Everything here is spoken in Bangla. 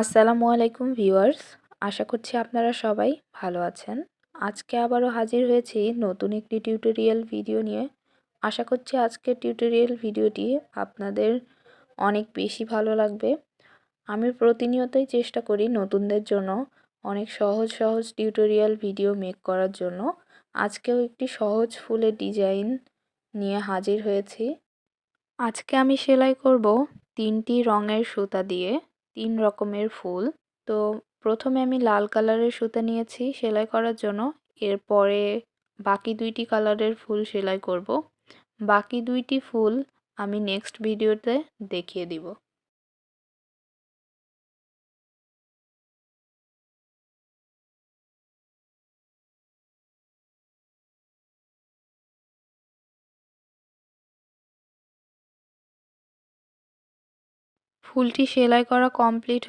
আসসালামু আলাইকুম ভিউয়ার্স, আশা করছি আপনারা সবাই ভালো আছেন। আজকে আবারও হাজির হয়েছি নতুন একটি টিউটোরিয়াল ভিডিও নিয়ে। আশা করছি আজকের টিউটোরিয়াল ভিডিওটি আপনাদের অনেক বেশি ভালো লাগবে। আমি প্রতিনিয়তই চেষ্টা করি নতুনদের জন্য অনেক সহজ সহজ টিউটোরিয়াল ভিডিও মেক করার জন্য। আজকেও একটি সহজ ফুলের ডিজাইন নিয়ে হাজির হয়েছি। আজকে আমি সেলাই করব 3টি রঙের সুতা দিয়ে 3 রকমের ফুল। তো প্রথমে আমি লাল কালারের সুতা নিয়েছি সেলাই করার জন্য। এরপরে বাকি 2টি কালারের ফুল সেলাই করব। বাকি 2টি ফুল আমি নেক্সট ভিডিওতে দেখিয়ে দিব। ফুলটি সেলাই করা কমপ্লিট